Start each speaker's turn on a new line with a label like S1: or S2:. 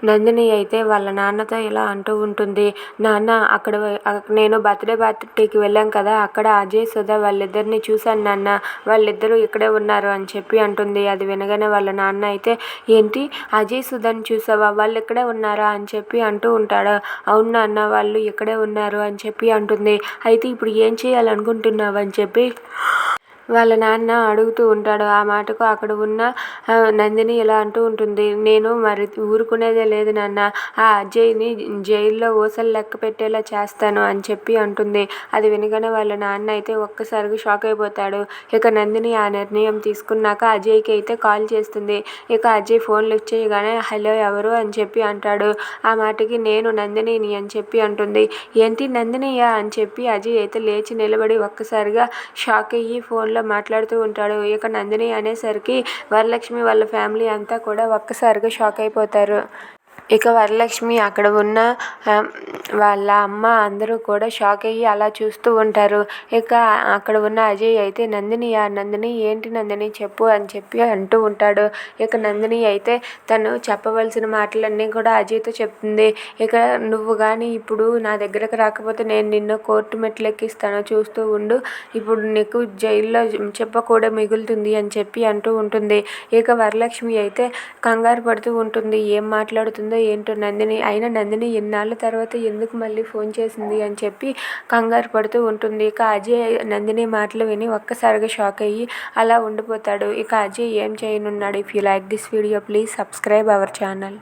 S1: నందిని అయితే వాళ్ళ నాన్నతో ఇలా అంటూ ఉంటుంది. నాన్న నేను బర్త్డే పార్టీకి వెళ్ళాం కదా, అక్కడ అజయ్ సుధ వాళ్ళిద్దరిని చూశాను నాన్న, వాళ్ళిద్దరూ ఇక్కడే ఉన్నారు అని చెప్పి అంటుంది. అది వినగానే వాళ్ళ నాన్న అయితే ఏంటి అజయ్ సుధని చూసావా, వాళ్ళు ఇక్కడే ఉన్నారా అని చెప్పి అంటూ ఉంటాడు. అవును నాన్న వాళ్ళు ఇక్కడే ఉన్నారు అని చెప్పి అంటుంది. అయితే ఇప్పుడు ఏం చేయాలనుకుంటున్నావు అని చెప్పి వాళ్ళ నాన్న అడుగుతూ ఉంటాడు. ఆ మాటకు అక్కడ ఉన్న నందిని ఇలా అంటూ ఉంటుంది. నేను మరి ఊరుకునేదే లేదు నాన్న, ఆ అజయ్ని జైల్లో ఊసలు లెక్క పెట్టేలా చేస్తాను అని చెప్పి అంటుంది. అది వినగానే వాళ్ళ నాన్న అయితే ఒక్కసారిగా షాక్ అయిపోతాడు. ఇక నందిని ఆ నిర్ణయం తీసుకున్నాక అజయ్కి అయితే కాల్ చేస్తుంది. ఇక అజయ్ ఫోన్ లిఫ్ట్ చేయగానే హలో ఎవరు అని చెప్పి అంటాడు. ఆ మాటకి నేను నందినిని అని చెప్పి అంటుంది. ఏంటి నందినియా అని చెప్పి అజయ్ అయితే లేచి నిలబడి ఒక్కసారిగా షాక్ అయ్యి ఫోన్లో మాట్లాడుతూ ఉంటాడు. ఇక నందిని అనేసరికి వరలక్ష్మి వాళ్ళ ఫ్యామిలీ అంతా కూడా ఒక్కసారిగా షాక్ అయిపోతారు. ఇక వరలక్ష్మి అక్కడ ఉన్న వాళ్ళ అమ్మ అందరూ కూడా షాక్ అయ్యి అలా చూస్తూ ఉంటారు. ఇక అక్కడ ఉన్న అజయ్ అయితే నందిని ఏంటి నందిని చెప్పు అని చెప్పి అంటూ ఉంటాడు. ఇక నందిని అయితే తను చెప్పవలసిన మాటలన్నీ కూడా అజయ్తో చెప్తుంది. ఇక నువ్వు కానీ ఇప్పుడు నా దగ్గరకు రాకపోతే నేను నిన్ను కోర్టు మెట్లు ఎక్కిస్తాను, చూస్తూ ఉండు, ఇప్పుడు నీకు జైల్లో చెప్ప కూడా మిగులుతుంది అని చెప్పి అంటూ ఉంటుంది. ఇక వరలక్ష్మి అయితే కంగారు పడుతూ ఉంటుంది. ఏం మాట్లాడుతుందో ఏంటో నందిని, అయినా నందిని ఎన్నాళ్ళ తర్వాత ఎందుకు మళ్ళీ ఫోన్ చేసింది అని చెప్పి కంగారు పడుతూ ఉంటుంది. ఇక అజయ్ నందిని మాటలు విని ఒక్కసారిగా షాక్ అయ్యి అలా ఉండిపోతాడు. ఇక అజయ్ ఏం చేయనున్నాడు? If you like this video please subscribe our channel.